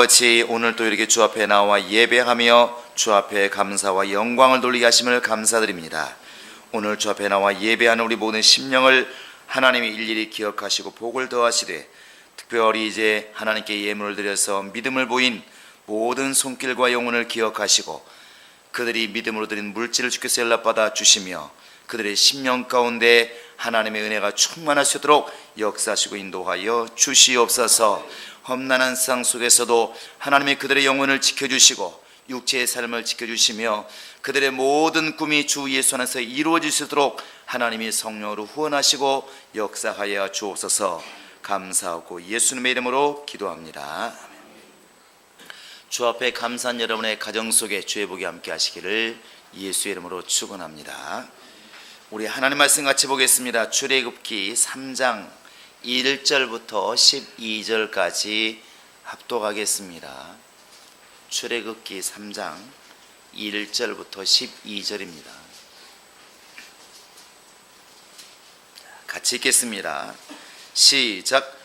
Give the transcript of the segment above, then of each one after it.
같이 오늘 또 이렇게 주 앞에 나와 예배하며 주 앞에 감사와 영광을 돌리게 하심을 감사드립니다. 오늘 주 앞에 나와 예배하는 우리 모든 심령을 하나님이 일일이 기억하시고 복을 더하시되, 특별히 이제 하나님께 예물을 드려서 믿음을 보인 모든 손길과 영혼을 기억하시고, 그들이 믿음으로 드린 물질을 주께서 연락받아 주시며 그들의 심령 가운데 하나님의 은혜가 충만할 수 있도록 역사하시고 인도하여 주시옵소서. 험난한 세상 속에서도 하나님이 그들의 영혼을 지켜주시고 육체의 삶을 지켜주시며 그들의 모든 꿈이 주 예수 안에서 이루어질 수 있도록 하나님이 성령으로 후원하시고 역사하여 주옵소서. 감사하고 예수님의 이름으로 기도합니다. 주 앞에 감사한 여러분의 가정 속에 주의 복이 함께 하시기를 예수의 이름으로 축원합니다. 우리 하나님 말씀 같이 보겠습니다. 출애굽기 3장 1절부터 12절까지 합독하겠습니다. 출애굽기 3장 1절부터 12절입니다. 같이 읽겠습니다. 시작.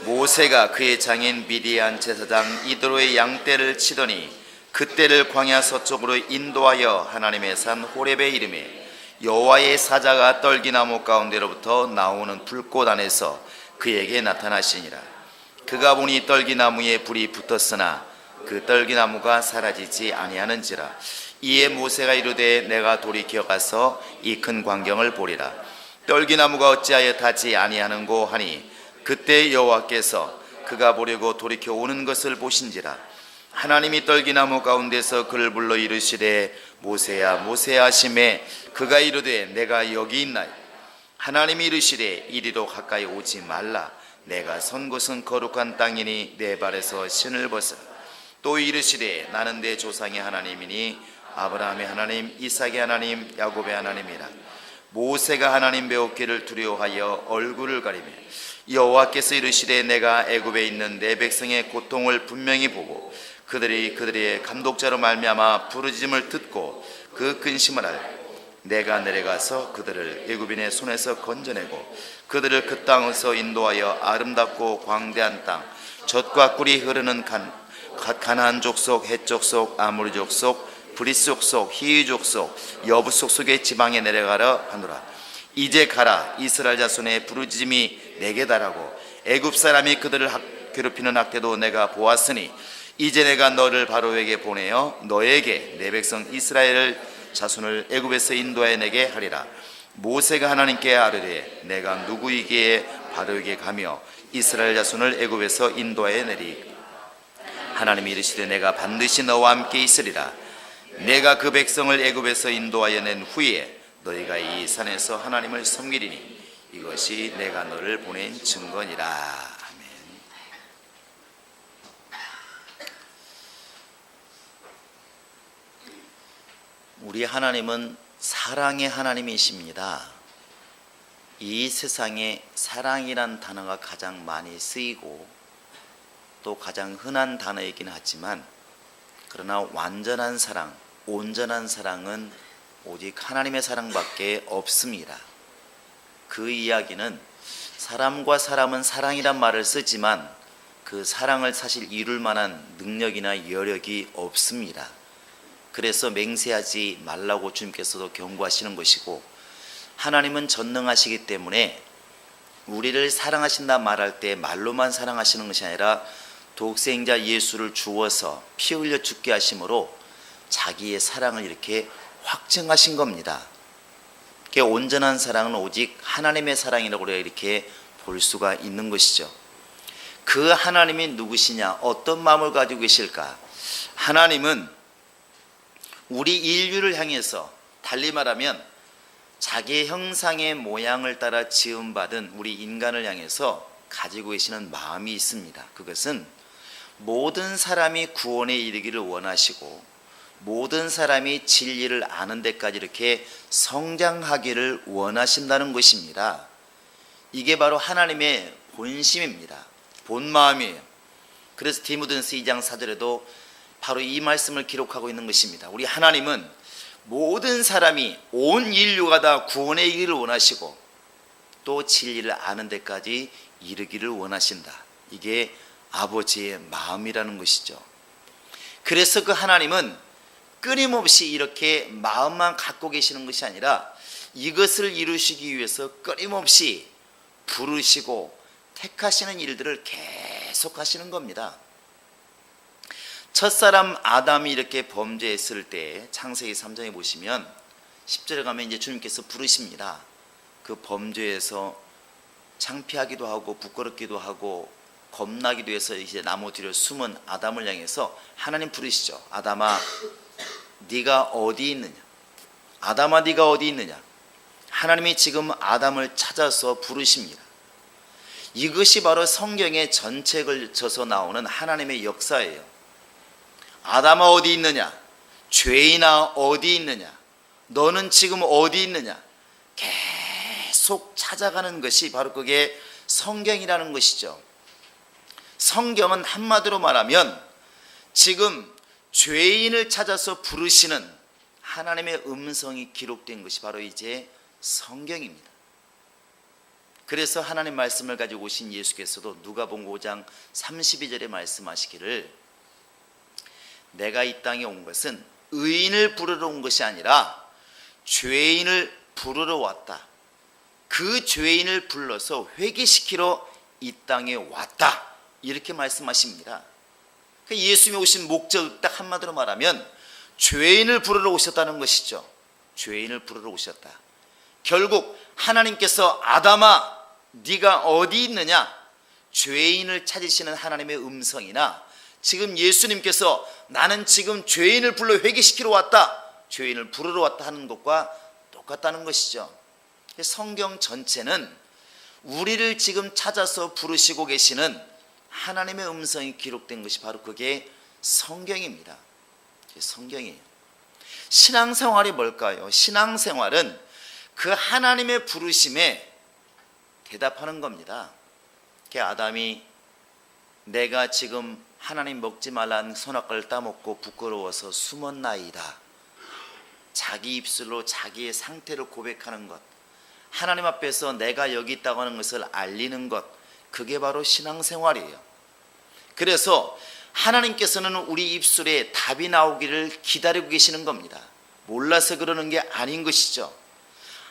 모세가 그의 장인 미디안 제사장 이드로의 양떼를 치더니 그떼를 광야 서쪽으로 인도하여 하나님의 산 호렙에 이르매, 여호와의 사자가 떨기나무 가운데로부터 나오는 불꽃 안에서 그에게 나타나시니라. 그가 보니 떨기나무에 불이 붙었으나 그 떨기나무가 사라지지 아니하는지라. 이에 모세가 이르되 내가 돌이켜 가서 이 큰 광경을 보리라. 떨기나무가 어찌하여 닿지 아니하는고 하니, 그때 여호와께서 그가 보려고 돌이켜 오는 것을 보신지라. 하나님이 떨기나무 가운데서 그를 불러 이르시되 모세야 모세야 하시매, 그가 이르되 내가 여기 있나이다. 하나님이 이르시되 이리로 가까이 오지 말라. 내가 선 곳은 거룩한 땅이니 내 발에서 신을 벗으라. 또 이르시되 나는 내 조상의 하나님이니 아브라함의 하나님, 이삭의 하나님, 야곱의 하나님이라. 모세가 하나님 배웠기를 두려워하여 얼굴을 가리며, 여호와께서 이르시되 내가 애굽에 있는 내 백성의 고통을 분명히 보고 그들이 그들의 감독자로 말미암아 부르짖음을 듣고 그 근심을 알고 내가 내려가서 그들을 애굽인의 손에서 건져내고 그들을 그 땅에서 인도하여 아름답고 광대한 땅, 젖과 꿀이 흐르는 가나안 족속, 헷 족속, 아모리 족속, 브리스 족속, 히위 족속, 여부스 족속의 지방에 내려가라 하노라. 이제 가라. 이스라엘 자손의 부르짖음이 내게 달하고 애굽 사람이 그들을 괴롭히는 학대도 내가 보았으니 이제 내가 너를 바로에게 보내어 너에게 내 백성 이스라엘 자손을 애굽에서 인도하여 내게 하리라. 모세가 하나님께 아뢰되 내가 누구이기에 바로에게 가며 이스라엘 자손을 애굽에서 인도하여 내리. 하나님이 이르시되 내가 반드시 너와 함께 있으리라. 내가 그 백성을 애굽에서 인도하여 낸 후에 너희가 이 산에서 하나님을 섬기리니 이것이 내가 너를 보낸 증거니라. 아멘. 우리 하나님은 사랑의 하나님이십니다. 이 세상에 사랑이란 단어가 가장 많이 쓰이고 또 가장 흔한 단어이긴 하지만, 그러나 완전한 사랑, 온전한 사랑은 오직 하나님의 사랑밖에 없습니다. 그 이야기는 사람과 사람은 사랑이란 말을 쓰지만 그 사랑을 사실 이룰 만한 능력이나 여력이 없습니다. 그래서 맹세하지 말라고 주님께서도 경고하시는 것이고, 하나님은 전능하시기 때문에 우리를 사랑하신다 말할 때 말로만 사랑하시는 것이 아니라 독생자 예수를 주어서 피 흘려 죽게 하심으로 자기의 사랑을 이렇게 확증하신 겁니다. 온전한 사랑은 오직 하나님의 사랑이라고 우리가 이렇게 볼 수가 있는 것이죠. 그 하나님이 누구시냐, 어떤 마음을 가지고 계실까? 하나님은 우리 인류를 향해서, 달리 말하면 자기의 형상의 모양을 따라 지음받은 우리 인간을 향해서 가지고 계시는 마음이 있습니다. 그것은 모든 사람이 구원에 이르기를 원하시고 모든 사람이 진리를 아는 데까지 이렇게 성장하기를 원하신다는 것입니다. 이게 바로 하나님의 본심입니다. 본마음이에요. 그래서 디모데전서 2장 4절에도 바로 이 말씀을 기록하고 있는 것입니다. 우리 하나님은 모든 사람이, 온 인류가 다 구원에 이르기를 원하시고 또 진리를 아는 데까지 이르기를 원하신다. 이게 아버지의 마음이라는 것이죠. 그래서 그 하나님은 끊임없이 이렇게 마음만 갖고 계시는 것이 아니라 이것을 이루시기 위해서 끊임없이 부르시고 택하시는 일들을 계속 하시는 겁니다. 첫사람 아담이 이렇게 범죄했을 때 창세기 3장에 보시면 10절에 가면 이제 주님께서 부르십니다. 그 범죄에서 창피하기도 하고 부끄럽기도 하고 겁나기도 해서 이제 나무 뒤로 숨은 아담을 향해서 하나님 부르시죠. 아담아, 네가 어디 있느냐? 아담아, 네가 어디 있느냐? 하나님이 지금 아담을 찾아서 부르십니다. 이것이 바로 성경의 전체에 걸쳐서 나오는 하나님의 역사예요. 아담아, 어디 있느냐? 죄인아, 어디 있느냐? 너는 지금 어디 있느냐? 계속 찾아가는 것이 바로 그게 성경이라는 것이죠. 성경은 한마디로 말하면 지금 죄인을 찾아서 부르시는 하나님의 음성이 기록된 것이 바로 이제 성경입니다. 그래서 하나님 말씀을 가지고 오신 예수께서도 누가복음 5장 32절에 말씀하시기를 내가 이 땅에 온 것은 의인을 부르러 온 것이 아니라 죄인을 부르러 왔다. 그 죄인을 불러서 회개시키러 이 땅에 왔다. 이렇게 말씀하십니다. 예수님이 오신 목적 딱 한마디로 말하면 죄인을 부르러 오셨다는 것이죠. 죄인을 부르러 오셨다. 결국 하나님께서 아담아, 네가 어디 있느냐? 죄인을 찾으시는 하나님의 음성이나 지금 예수님께서 나는 지금 죄인을 불러 회개시키러 왔다, 죄인을 부르러 왔다 하는 것과 똑같다는 것이죠. 성경 전체는 우리를 지금 찾아서 부르시고 계시는 하나님의 음성이 기록된 것이 바로 그게 성경입니다. 성경이에요. 신앙생활이 뭘까요? 신앙생활은 그 하나님의 부르심에 대답하는 겁니다. 아담이 내가 지금 하나님 먹지 말라는 선악과를 따먹고 부끄러워서 숨었나이다. 자기 입술로 자기의 상태를 고백하는 것, 하나님 앞에서 내가 여기 있다고 하는 것을 알리는 것, 그게 바로 신앙생활이에요. 그래서 하나님께서는 우리 입술에 답이 나오기를 기다리고 계시는 겁니다. 몰라서 그러는 게 아닌 것이죠.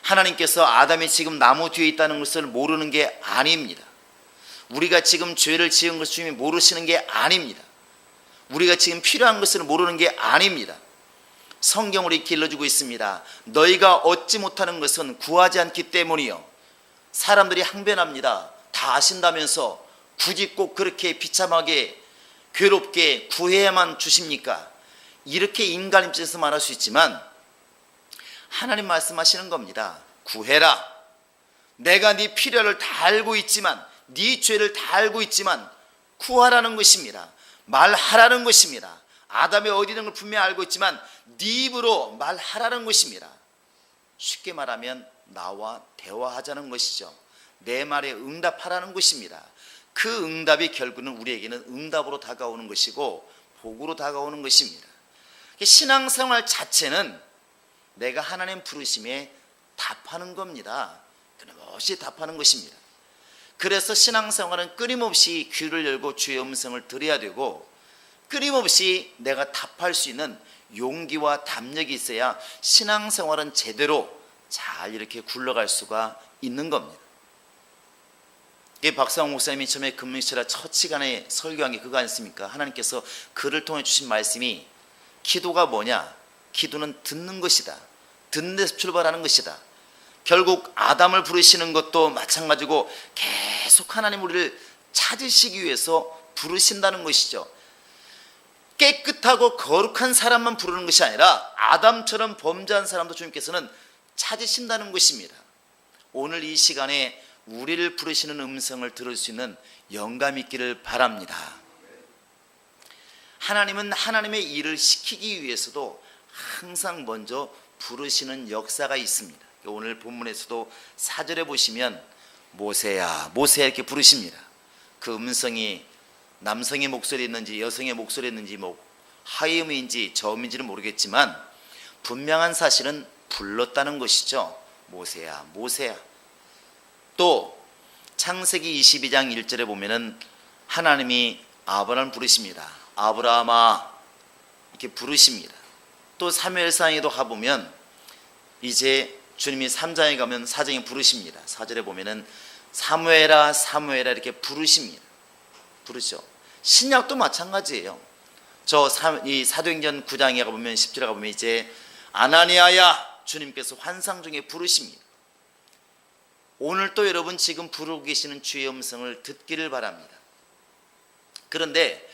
하나님께서 아담이 지금 나무 뒤에 있다는 것을 모르는 게 아닙니다. 우리가 지금 죄를 지은 것을 주님이 모르시는 게 아닙니다. 우리가 지금 필요한 것을 모르는 게 아닙니다. 성경으로 이렇게 일러주고 있습니다. 너희가 얻지 못하는 것은 구하지 않기 때문이요. 사람들이 항변합니다. 다 아신다면서 굳이 꼭 그렇게 비참하게 괴롭게 구해야만 주십니까? 이렇게 인간 입장에서 말할 수 있지만 하나님 말씀하시는 겁니다. 구해라. 내가 네 필요를 다 알고 있지만, 네 죄를 다 알고 있지만 구하라는 것입니다. 말하라는 것입니다. 아담이 어디 있는 걸 분명히 알고 있지만 네 입으로 말하라는 것입니다. 쉽게 말하면 나와 대화하자는 것이죠. 내 말에 응답하라는 것입니다. 그 응답이 결국은 우리에게는 응답으로 다가오는 것이고 복으로 다가오는 것입니다. 신앙생활 자체는 내가 하나님 부르심에 답하는 겁니다. 끊임없이 답하는 것입니다. 그래서 신앙생활은 끊임없이 귀를 열고 주의 음성을 들어야 되고 끊임없이 내가 답할 수 있는 용기와 담력이 있어야 신앙생활은 제대로 잘 이렇게 굴러갈 수가 있는 겁니다. 이게 박상호 목사님이 처음에 금융시라 첫 시간에 설교한 게 그거 아니습니까? 하나님께서 그를 통해 주신 말씀이 기도가 뭐냐? 기도는 듣는 것이다. 듣는 데서 출발하는 것이다. 결국 아담을 부르시는 것도 마찬가지고 계속 하나님 우리를 찾으시기 위해서 부르신다는 것이죠. 깨끗하고 거룩한 사람만 부르는 것이 아니라 아담처럼 범죄한 사람도 주님께서는 찾으신다는 것입니다. 오늘 이 시간에 우리를 부르시는 음성을 들을 수 있는 영감 있기를 바랍니다. 하나님은 하나님의 일을 시키기 위해서도 항상 먼저 부르시는 역사가 있습니다. 오늘 본문에서도 4절에 보시면 모세야 모세야 이렇게 부르십니다. 그 음성이 남성의 목소리였는지 여성의 목소리였는지 뭐 하이음인지 저음인지는 모르겠지만 분명한 사실은 불렀다는 것이죠. 모세야 모세야. 또 창세기 22장 1절에 보면은 하나님이 아브라함을 부르십니다. 아브라함아 이렇게 부르십니다. 또 사무엘상에도 가보면 이제 주님이 3장에 가면 4장에 부르십니다. 4절에 보면은 사무엘아 사무엘아 이렇게 부르십니다. 부르죠. 신약도 마찬가지예요. 이 사도행전 9장에 가보면 10절에 가보면 이제 아나니아야 주님께서 환상 중에 부르십니다. 오늘 또 여러분 지금 부르고 계시는 주의 음성을 듣기를 바랍니다. 그런데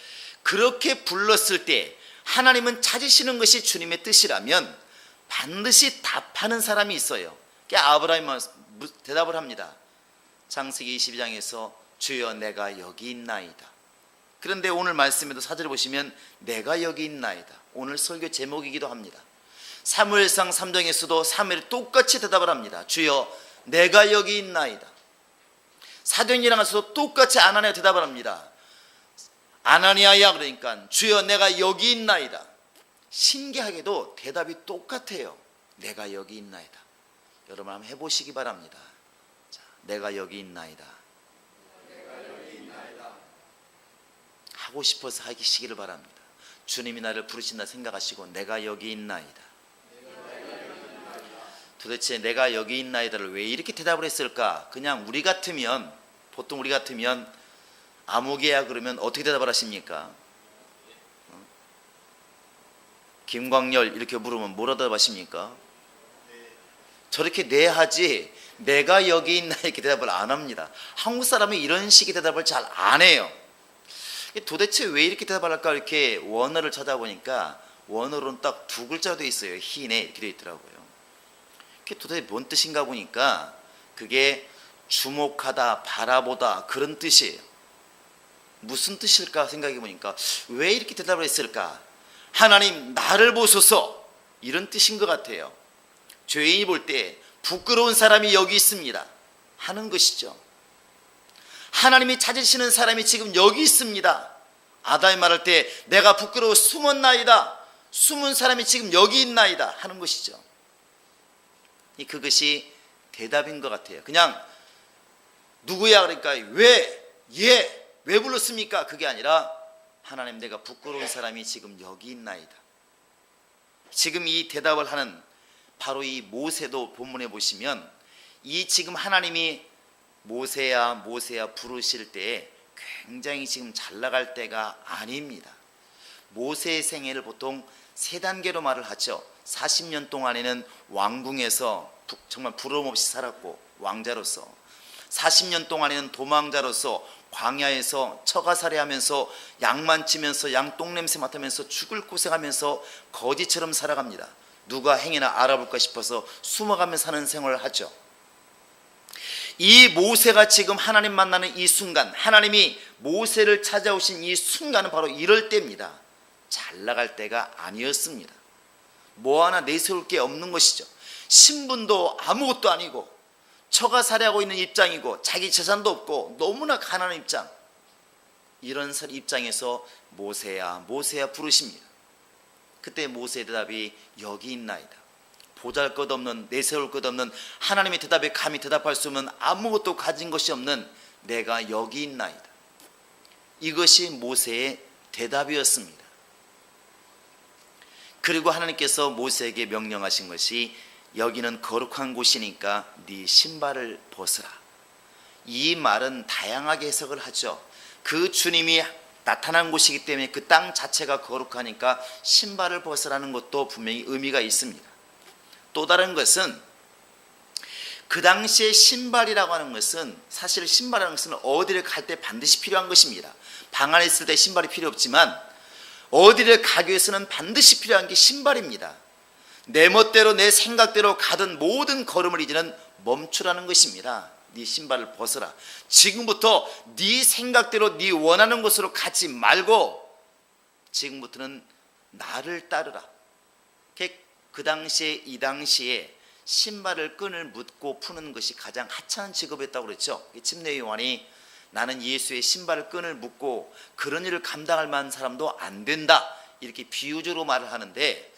그렇게 불렀을 때 하나님은 찾으시는 것이 주님의 뜻이라면 반드시 답하는 사람이 있어요. 아브라함이 대답을 합니다. 창세기 22장에서 주여 내가 여기 있나이다. 그런데 오늘 말씀에도 4절을 보시면 내가 여기 있나이다. 오늘 설교 제목이기도 합니다. 사무엘상 3장에서도 사무엘이 똑같이 대답을 합니다. 주여 내가 여기 있나이다. 사도행전에서도 똑같이 아나니아 대답을 합니다. 아나니아야 그러니까 주여 내가 여기 있나이다. 신기하게도 대답이 똑같아요. 내가 여기 있나이다. 여러분 한번 해보시기 바랍니다. 자, 내가 여기 있나이다. 하고 싶어서 하시기를 바랍니다. 주님이 나를 부르신다 생각하시고 내가 여기 있나이다. 도대체 내가 여기 있나이다를 왜 이렇게 대답을 했을까? 그냥 보통 우리 같으면 아무개야 그러면 어떻게 대답을 하십니까? 김광열 이렇게 물으면 뭐라 대답하십니까? 저렇게 네 하지 내가 여기 있나 이렇게 대답을 안 합니다. 한국 사람이 이런 식의 대답을 잘 안 해요. 도대체 왜 이렇게 대답을 할까? 이렇게 원어를 찾아보니까 원어로는 딱 두 글자로 되어 있어요. 히네 이렇게 되어 있더라고요. 그게 도대체 뭔 뜻인가 보니까 그게 주목하다, 바라보다 그런 뜻이에요. 무슨 뜻일까 생각해 보니까 왜 이렇게 대답을 했을까? 하나님 나를 보소서 이런 뜻인 것 같아요. 죄인이 볼 때 부끄러운 사람이 여기 있습니다 하는 것이죠. 하나님이 찾으시는 사람이 지금 여기 있습니다. 아담이 말할 때 내가 부끄러워 숨었나이다. 숨은 사람이 지금 여기 있나이다 하는 것이죠. 그것이 대답인 것 같아요. 그냥 누구야 그러니까 왜 불렀습니까? 그게 아니라 하나님 내가 부끄러운 사람이 지금 여기 있나이다. 지금 이 대답을 하는 바로 이 모세도 본문에 보시면 이 지금 하나님이 모세야 부르실 때 굉장히 지금 잘 나갈 때가 아닙니다. 모세의 생애를 보통 세 단계로 말을 하죠. 40년 동안에는 왕궁에서 정말 부러움 없이 살았고 왕자로서, 40년 동안에는 도망자로서 광야에서 처가살이하면서 양만 치면서 양 똥냄새 맡으면서 죽을 고생하면서 거지처럼 살아갑니다. 누가 행여나 알아볼까 싶어서 숨어가며 사는 생활을 하죠. 이 모세가 지금 하나님 만나는 이 순간, 하나님이 모세를 찾아오신 이 순간은 바로 이럴 때입니다. 잘 나갈 때가 아니었습니다. 뭐 하나 내세울 게 없는 것이죠. 신분도 아무것도 아니고 처가살이하고 있는 입장이고 자기 재산도 없고 너무나 가난한 입장, 이런 입장에서 모세야 부르십니다. 그때 모세의 대답이 여기 있나이다. 보잘것없는, 내세울 것 없는 하나님의 대답에 감히 대답할 수 없는, 아무것도 가진 것이 없는 내가 여기 있나이다. 이것이 모세의 대답이었습니다. 그리고 하나님께서 모세에게 명령하신 것이 여기는 거룩한 곳이니까 네 신발을 벗으라. 이 말은 다양하게 해석을 하죠. 그 주님이 나타난 곳이기 때문에 그 땅 자체가 거룩하니까 신발을 벗으라는 것도 분명히 의미가 있습니다. 또 다른 것은 그 당시에 신발이라고 하는 것은, 사실 신발이라는 것은 어디를 갈 때 반드시 필요한 것입니다. 방 안에 있을 때 신발이 필요 없지만 어디를 가기 위해서는 반드시 필요한 게 신발입니다. 내 멋대로 내 생각대로 가던 모든 걸음을 이제는 멈추라는 것입니다. 네 신발을 벗어라. 지금부터 네 생각대로 네 원하는 곳으로 가지 말고 지금부터는 나를 따르라. 그 당시에, 이 당시에 신발을 끈을 묶고 푸는 것이 가장 하찮은 직업이었다고 그랬죠. 침례 요한이 나는 예수의 신발을 끈을 묶고 그런 일을 감당할 만한 사람도 안 된다, 이렇게 비유적으로 말을 하는데,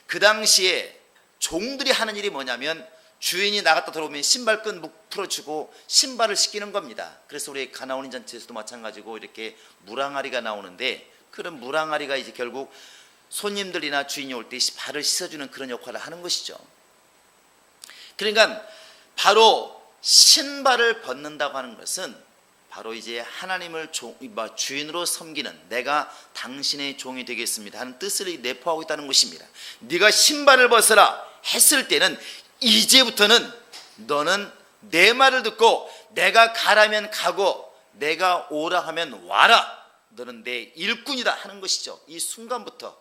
그 당시에 종들이 하는 일이 뭐냐면 주인이 나갔다 들어오면 신발끈 풀어주고 신발을 씻기는 겁니다. 그래서 우리 가나오니 잔치에서도 마찬가지고 이렇게 물항아리가 나오는데, 그런 물항아리가 이제 결국 손님들이나 주인이 올 때 발을 씻어주는 그런 역할을 하는 것이죠. 그러니까 바로 신발을 벗는다고 하는 것은 바로 이제 하나님을 주인으로 섬기는, 내가 당신의 종이 되겠습니다 하는 뜻을 내포하고 있다는 것입니다. 네가 신발을 벗어라 했을 때는 이제부터는 너는 내 말을 듣고 내가 가라면 가고 내가 오라 하면 와라, 너는 내 일꾼이다 하는 것이죠. 이 순간부터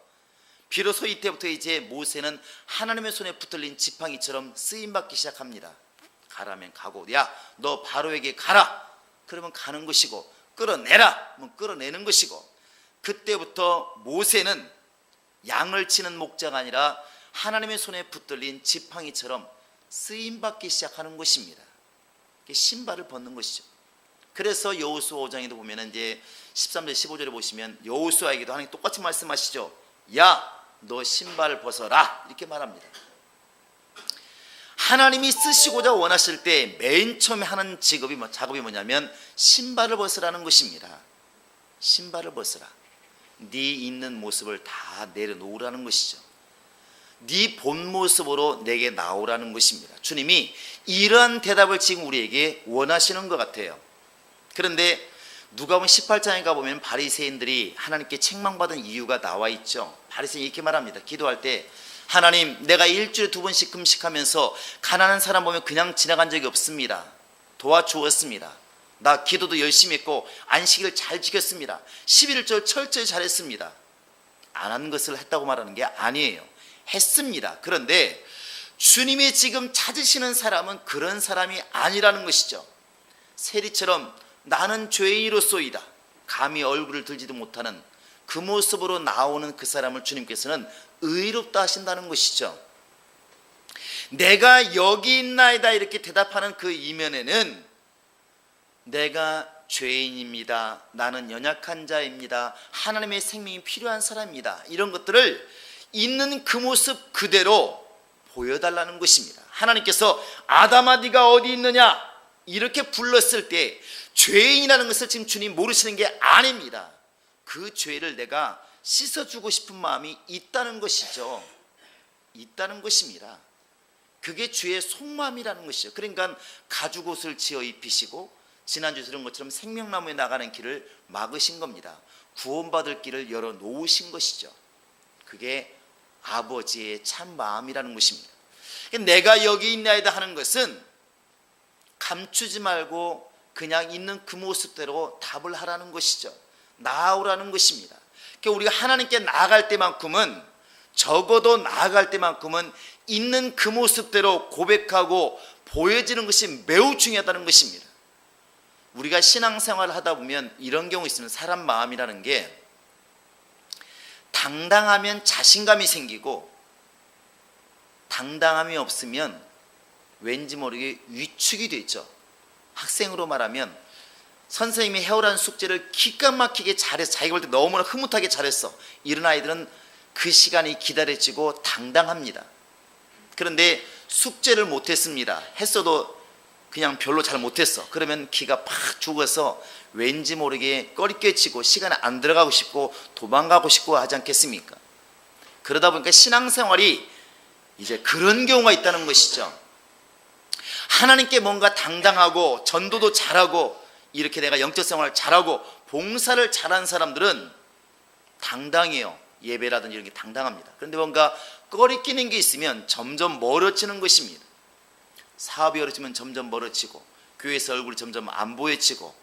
비로소 이때부터 이제 모세는 하나님의 손에 붙들린 지팡이처럼 쓰임받기 시작합니다. 가라면 가고, 야 너 바로에게 가라 그러면 가는 것이고, 끌어내라 그러면 끌어내는 것이고, 그때부터 모세는 양을 치는 목자가 아니라 하나님의 손에 붙들린 지팡이처럼 쓰임받기 시작하는 것입니다. 신발을 벗는 것이죠. 그래서 여호수아 5장에도 보면 이제 13절 15절에 보시면 여호수아에게도 하나님 똑같이 말씀하시죠. 야 너 신발을 벗어라 이렇게 말합니다. 하나님이 쓰시고자 원하실 때 맨 처음에 하는 작업이 뭐냐면 신발을 벗으라는 것입니다. 신발을 벗으라. 네 있는 모습을 다 내려놓으라는 것이죠. 네 본 모습으로 내게 나오라는 것입니다. 주님이 이러한 대답을 지금 우리에게 원하시는 것 같아요. 그런데 누가복음 18장에 가보면 바리새인들이 하나님께 책망받은 이유가 나와 있죠. 바리새인이 이렇게 말합니다. 기도할 때 하나님, 내가 일주일에 2번씩 금식하면서 가난한 사람 보면 그냥 지나간 적이 없습니다. 도와주었습니다. 나 기도도 열심히 했고 안식일을 잘 지켰습니다. 11절 철저히 잘했습니다. 안 한 것을 했다고 말하는 게 아니에요. 했습니다. 그런데 주님이 지금 찾으시는 사람은 그런 사람이 아니라는 것이죠. 세리처럼 나는 죄인으로소이다 감히 얼굴을 들지도 못하는 그 모습으로 나오는 그 사람을 주님께서는 의롭다 하신다는 것이죠. 내가 여기 있나이다 이렇게 대답하는 그 이면에는 내가 죄인입니다, 나는 연약한 자입니다, 하나님의 생명이 필요한 사람입니다, 이런 것들을 있는 그 모습 그대로 보여달라는 것입니다. 하나님께서 아담아 네가 어디 있느냐 이렇게 불렀을 때 죄인이라는 것을 지금 주님 모르시는 게 아닙니다. 그 죄를 내가 씻어주고 싶은 마음이 있다는 것이죠. 있다는 것입니다. 그게 주의 속마음이라는 것이죠. 그러니까 가죽옷을 지어 입히시고 지난주에 들은 것처럼 생명나무에 나가는 길을 막으신 겁니다. 구원받을 길을 열어놓으신 것이죠. 그게 아버지의 참 마음이라는 것입니다. 내가 여기 있나이다 하는 것은 감추지 말고 그냥 있는 그 모습대로 답을 하라는 것이죠. 나아오라는 것입니다. 그러니까 우리가 하나님께 나아갈 때만큼은, 적어도 나아갈 때만큼은 있는 그 모습대로 고백하고 보여지는 것이 매우 중요하다는 것입니다. 우리가 신앙생활을 하다 보면 이런 경우 있으면 사람 마음이라는 게 당당하면 자신감이 생기고 당당함이 없으면 왠지 모르게 위축이 되죠. 학생으로 말하면 선생님이 해오라는 숙제를 기가 막히게 잘해서 자기가 볼 때 너무나 흐뭇하게 잘했어. 이런 아이들은 그 시간이 기다려지고 당당합니다. 그런데 숙제를 못했습니다. 했어도 그냥 별로 잘 못했어. 그러면 기가 팍 죽어서 왠지 모르게 꺼리껴지고 시간에 안 들어가고 싶고 도망가고 싶고 하지 않겠습니까? 그러다 보니까 신앙생활이 이제 그런 경우가 있다는 것이죠. 하나님께 뭔가 당당하고 전도도 잘하고 이렇게 내가 영적 생활을 잘하고 봉사를 잘한 사람들은 당당해요. 예배라든지 이런 게 당당합니다. 그런데 뭔가 꺼리끼는 게 있으면 점점 멀어지는 것입니다. 사업이 어려지면 점점 멀어지고 교회에서 얼굴이 점점 안 보여지고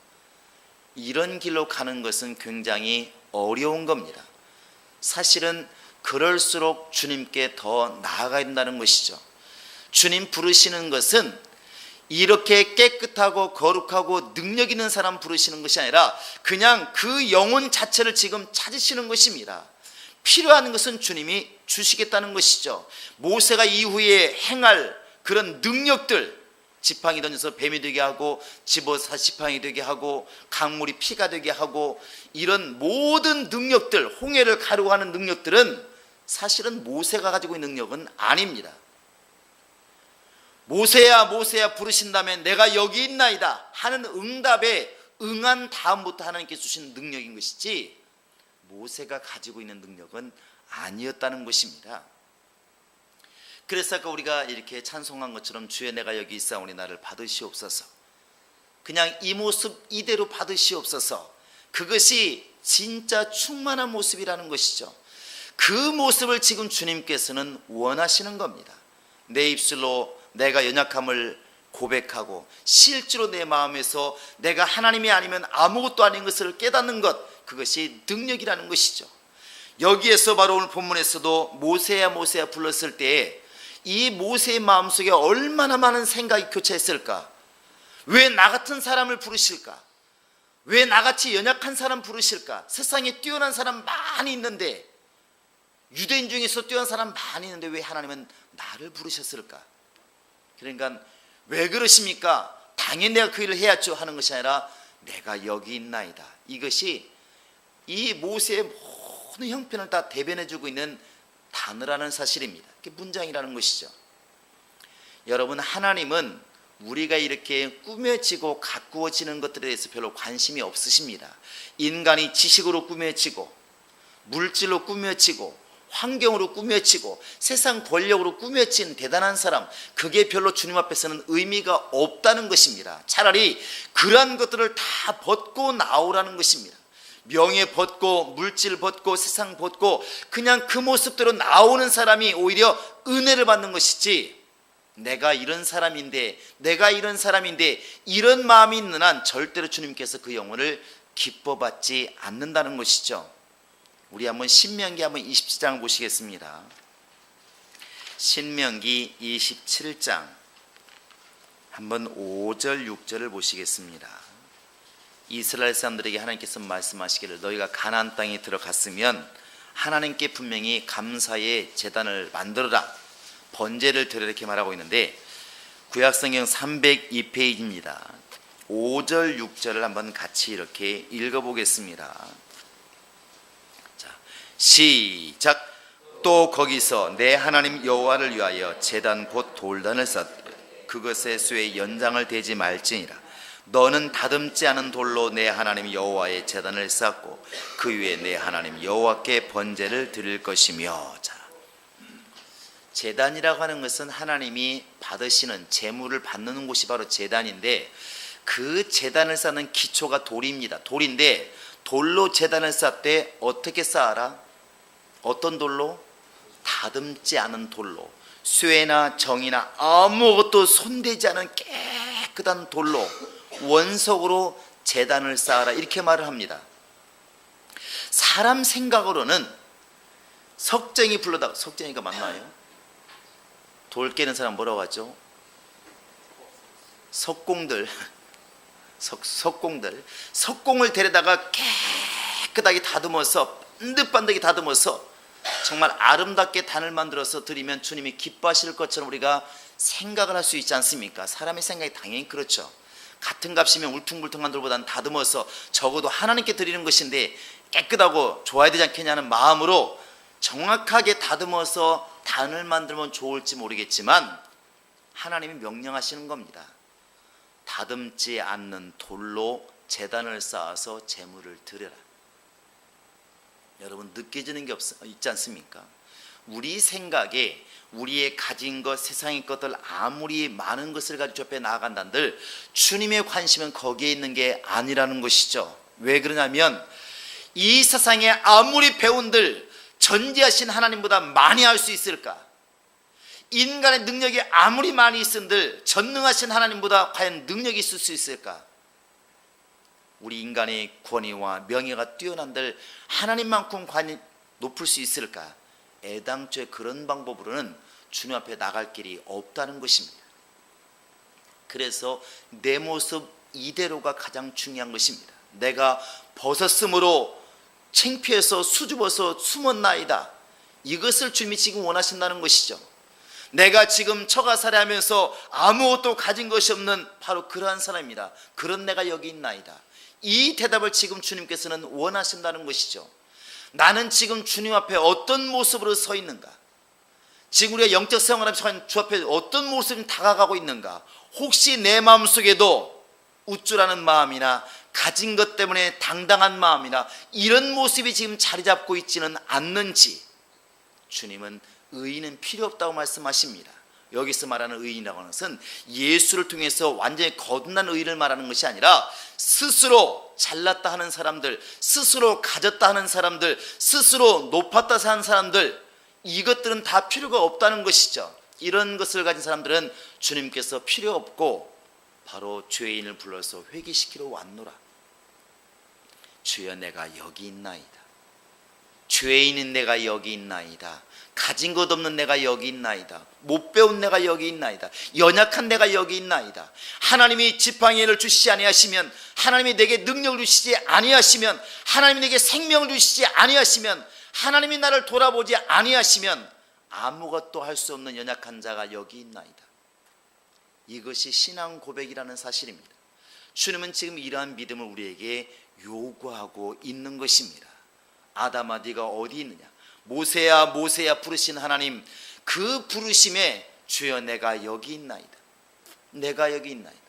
이런 길로 가는 것은 굉장히 어려운 겁니다. 사실은 그럴수록 주님께 더 나아가야 된다는 것이죠. 주님 부르시는 것은 이렇게 깨끗하고 거룩하고 능력 있는 사람 부르시는 것이 아니라 그냥 그 영혼 자체를 지금 찾으시는 것입니다. 필요한 것은 주님이 주시겠다는 것이죠. 모세가 이후에 행할 그런 능력들, 지팡이 던져서 뱀이 되게 하고 집어서 지팡이 되게 하고 강물이 피가 되게 하고 이런 모든 능력들, 홍해를 가르고 하는 능력들은 사실은 모세가 가지고 있는 능력은 아닙니다. 모세야 모세야 부르신다면 내가 여기 있나이다 하는 응답에 응한 다음부터 하나님께서 주신 능력인 것이지 모세가 가지고 있는 능력은 아니었다는 것입니다. 그래서 아까 우리가 이렇게 찬송한 것처럼 주여 내가 여기 있사오니 나를 받으시옵소서, 그냥 이 모습 이대로 받으시옵소서, 그것이 진짜 충만한 모습이라는 것이죠. 그 모습을 지금 주님께서는 원하시는 겁니다. 내 입술로 내가 연약함을 고백하고 실제로 내 마음에서 내가 하나님이 아니면 아무것도 아닌 것을 깨닫는 것, 그것이 능력이라는 것이죠. 여기에서 바로 오늘 본문에서도 모세야 모세야 불렀을 때에 이 모세의 마음속에 얼마나 많은 생각이 교차했을까. 왜 나 같은 사람을 부르실까? 왜 나같이 연약한 사람 부르실까? 세상에 뛰어난 사람 많이 있는데, 유대인 중에서 뛰어난 사람 많이 있는데 왜 하나님은 나를 부르셨을까? 그러니까 왜 그러십니까? 당연히 내가 그 일을 해야죠 하는 것이 아니라 내가 여기 있나이다, 이것이 이 모세의 모든 형편을 다 대변해주고 있는 단어라는 사실입니다. 그게 문장이라는 것이죠. 여러분, 하나님은 우리가 이렇게 꾸며지고 가꾸어지는 것들에 대해서 별로 관심이 없으십니다. 인간이 지식으로 꾸며지고 물질로 꾸며지고 환경으로 꾸며지고 세상 권력으로 꾸며진 대단한 사람, 그게 별로 주님 앞에서는 의미가 없다는 것입니다. 차라리 그러한 것들을 다 벗고 나오라는 것입니다. 명예 벗고 물질 벗고 세상 벗고 그냥 그 모습대로 나오는 사람이 오히려 은혜를 받는 것이지, 내가 이런 사람인데 내가 이런 사람인데 이런 마음이 있는 한 절대로 주님께서 그 영혼을 기뻐받지 않는다는 것이죠. 우리 한번 신명기 한번 27장을 보시겠습니다. 신명기 27장 한번 5절 6절을 보시겠습니다. 이스라엘 사람들에게 하나님께서 말씀하시기를 너희가 가나안 땅에 들어갔으면 하나님께 분명히 감사의 제단을 만들어라, 번제를 드려, 이렇게 말하고 있는데 구약성경 302페이지입니다. 5절 6절을 한번 같이 이렇게 읽어보겠습니다. 자, 시작. 또 거기서 내 하나님 여호와를 위하여 제단 곧 돌단을 쌓되 그것의 수에 연장을 대지 말지니라. 너는 다듬지 않은 돌로 내 하나님 여호와의 제단을 쌓고 그 위에 내 하나님 여호와께 번제를 드릴 것이며. 자, 제단이라고 하는 것은 하나님이 받으시는 제물을 받는 곳이 바로 제단인데, 그 제단을 쌓는 기초가 돌입니다. 돌인데 돌로 제단을 쌓되 어떻게 쌓아라? 어떤 돌로? 다듬지 않은 돌로, 쇠나 정이나 아무것도 손대지 않은 깨끗한 돌로, 원석으로 제단을 쌓아라, 이렇게 말을 합니다. 사람 생각으로는 석쟁이 불러다, 석쟁이가 맞나요? 돌 깨는 사람 뭐라고 하죠? 석공들. 석공을 데려다가 깨끗하게 다듬어서 반듯반듯하게 다듬어서 정말 아름답게 단을 만들어서 드리면 주님이 기뻐하실 것처럼 우리가 생각을 할 수 있지 않습니까? 사람의 생각이 당연히 그렇죠. 같은 값이면 울퉁불퉁한 돌보다는 다듬어서 적어도 하나님께 드리는 것인데 깨끗하고 좋아야 되지 않겠냐는 마음으로 정확하게 다듬어서 단을 만들면 좋을지 모르겠지만 하나님이 명령하시는 겁니다. 다듬지 않는 돌로 제단을 쌓아서 제물을 드려라. 여러분, 느껴지는 게 있지 않습니까? 우리 생각에 우리의 가진 것, 세상의 것들 아무리 많은 것을 가지고 옆에 나아간다는들 주님의 관심은 거기에 있는 게 아니라는 것이죠. 왜 그러냐면 이 세상에 아무리 배운들 전지하신 하나님보다 많이 할 수 있을까? 인간의 능력이 아무리 많이 있은들 전능하신 하나님보다 과연 능력이 있을 수 있을까? 우리 인간의 권위와 명예가 뛰어난들 하나님만큼 관이 높을 수 있을까? 애당초에 그런 방법으로는 주님 앞에 나갈 길이 없다는 것입니다. 그래서 내 모습 이대로가 가장 중요한 것입니다. 내가 벗었으므로 창피해서 수줍어서 숨었나이다, 이것을 주님이 지금 원하신다는 것이죠. 내가 지금 처가살이하면서 아무것도 가진 것이 없는 바로 그러한 사람입니다. 그런 내가 여기 있나이다, 이 대답을 지금 주님께서는 원하신다는 것이죠. 나는 지금 주님 앞에 어떤 모습으로 서 있는가? 지금 우리가 영적 생활하면서 주 앞에 어떤 모습이 다가가고 있는가? 혹시 내 마음속에도 우쭐하는 마음이나 가진 것 때문에 당당한 마음이나 이런 모습이 지금 자리 잡고 있지는 않는지, 주님은 의인은 필요 없다고 말씀하십니다. 여기서 말하는 의인이라고 하는 것은 예수를 통해서 완전히 거듭난 의인을 말하는 것이 아니라 스스로 잘났다 하는 사람들, 스스로 가졌다 하는 사람들, 스스로 높았다 하는 사람들, 이것들은 다 필요가 없다는 것이죠. 이런 것을 가진 사람들은 주님께서 필요 없고 바로 죄인을 불러서 회개시키러 왔노라. 주여 내가 여기 있나이다. 죄인인 내가 여기 있나이다. 가진 것 없는 내가 여기 있나이다. 못 배운 내가 여기 있나이다. 연약한 내가 여기 있나이다. 하나님이 지팡이를 주시지 아니하시면, 하나님이 내게 능력을 주시지 아니하시면, 하나님이 내게 생명을 주시지 아니하시면, 하나님이 나를 돌아보지 아니하시면 아무것도 할 수 없는 연약한 자가 여기 있나이다. 이것이 신앙 고백이라는 사실입니다. 주님은 지금 이러한 믿음을 우리에게 요구하고 있는 것입니다. 아담아 네가 어디 있느냐, 모세야 모세야 부르신 하나님, 그 부르심에 주여 내가 여기 있나이다. 내가 여기 있나이다.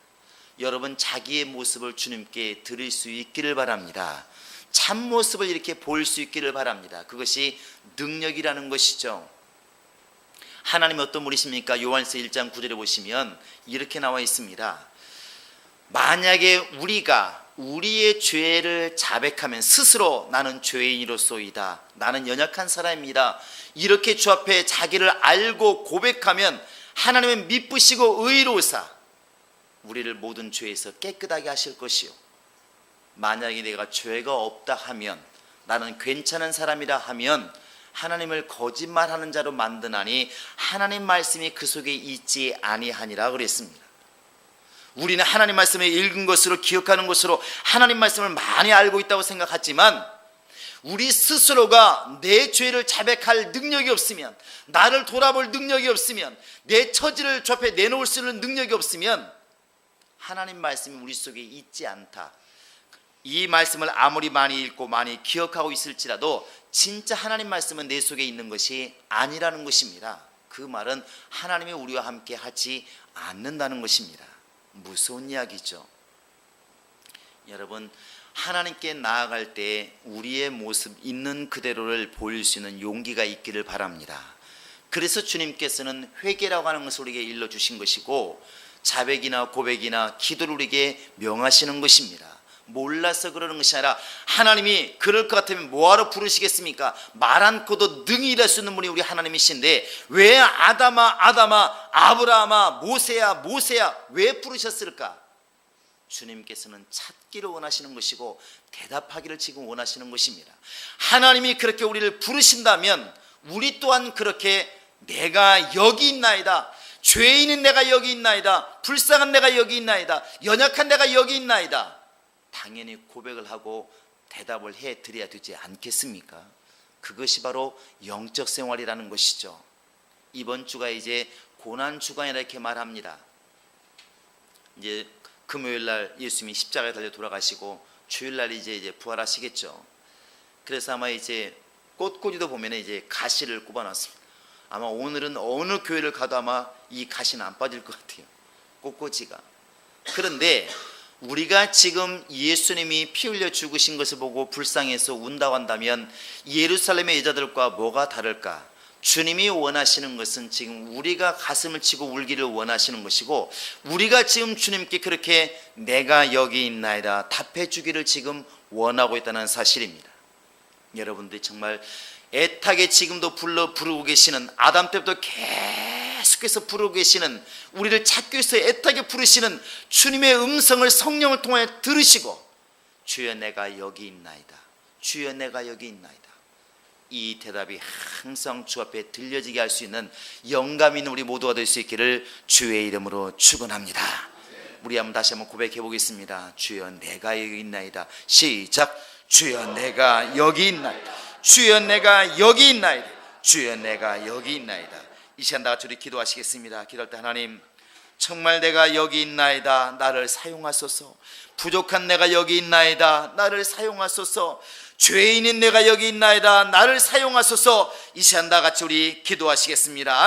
여러분, 자기의 모습을 주님께 드릴 수 있기를 바랍니다. 참 모습을 이렇게 볼 수 있기를 바랍니다. 그것이 능력이라는 것이죠. 하나님이 어떤 분이십니까? 요한서 1장 9절에 보시면 이렇게 나와 있습니다. 만약에 우리가 우리의 죄를 자백하면 스스로 나는 죄인이로소이다, 나는 연약한 사람입니다, 이렇게 주 앞에 자기를 알고 고백하면 하나님은 미쁘시고 의로우사 우리를 모든 죄에서 깨끗하게 하실 것이요, 만약에 내가 죄가 없다 하면, 나는 괜찮은 사람이라 하면 하나님을 거짓말하는 자로 만드나니 하나님 말씀이 그 속에 있지 아니하니라 그랬습니다. 우리는 하나님 말씀을 읽은 것으로, 기억하는 것으로 하나님 말씀을 많이 알고 있다고 생각하지만, 우리 스스로가 내 죄를 자백할 능력이 없으면, 나를 돌아볼 능력이 없으면, 내 처지를 주 앞에 내놓을 수 있는 능력이 없으면 하나님 말씀이 우리 속에 있지 않다. 이 말씀을 아무리 많이 읽고 많이 기억하고 있을지라도 진짜 하나님 말씀은 내 속에 있는 것이 아니라는 것입니다. 그 말은 하나님이 우리와 함께 하지 않는다는 것입니다. 무서운 이야기죠. 여러분, 하나님께 나아갈 때 우리의 모습 있는 그대로를 보일 수 있는 용기가 있기를 바랍니다. 그래서 주님께서는 회개라고 하는 것을 우리에게 일러주신 것이고, 자백이나 고백이나 기도를 우리에게 명하시는 것입니다. 몰라서 그러는 것이 아니라 하나님이 그럴 것 같으면 뭐하러 부르시겠습니까? 말 않고도 능히 일할 수 있는 분이 우리 하나님이신데 왜 아담아 아담아, 아브라함아, 모세야 모세야 왜 부르셨을까? 주님께서는 찾기를 원하시는 것이고 대답하기를 지금 원하시는 것입니다. 하나님이 그렇게 우리를 부르신다면 우리 또한 그렇게 내가 여기 있나이다, 죄인인 내가 여기 있나이다, 불쌍한 내가 여기 있나이다, 연약한 내가 여기 있나이다, 당연히 고백을 하고 대답을 해드려야 되지 않겠습니까? 그것이 바로 영적 생활이라는 것이죠. 이번 주가 이제 고난주간이라 이렇게 말합니다. 이제 금요일날 예수님이 십자가에 달려 돌아가시고 주일날 이제 부활하시겠죠. 그래서 아마 이제 꽃꽂이도 보면 이제 가시를 꼽아놨습니다. 아마 오늘은 어느 교회를 가도 아마 이 가시는 안 빠질 것 같아요, 꽃꽂이가. 그런데 우리가 지금 예수님이 피 흘려 죽으신 것을 보고 불쌍해서 운다고 한다면 예루살렘의 여자들과 뭐가 다를까? 주님이 원하시는 것은 지금 우리가 가슴을 치고 울기를 원하시는 것이고, 우리가 지금 주님께 그렇게 내가 여기 있나이다 답해 주기를 지금 원하고 있다는 사실입니다. 여러분들이 정말 애타게 지금도 부르고 계시는, 아담 때부터 계속해서 부르고 계시는, 우리를 찾기 위해서 애타게 부르시는 주님의 음성을 성령을 통해 들으시고 주여 내가 여기 있나이다, 주여 내가 여기 있나이다, 이 대답이 항상 주 앞에 들려지게 할 수 있는 영감 있는 우리 모두가 될 수 있기를 주의 이름으로 축원합니다. 우리 한번 다시 한번 고백해 보겠습니다. 주여 내가 여기 있나이다. 시작. 주여 내가 여기 있나이다, 주여 내가 여기 있나이다, 주여 내가 여기 있나이다. 이 시간 다 같이 우리 기도하시겠습니다. 기도할 때 하나님, 정말 내가 여기 있나이다, 나를 사용하소서. 부족한 내가 여기 있나이다, 나를 사용하소서. 죄인인 내가 여기 있나이다, 나를 사용하소서. 이 시간 다 같이 우리 기도하시겠습니다.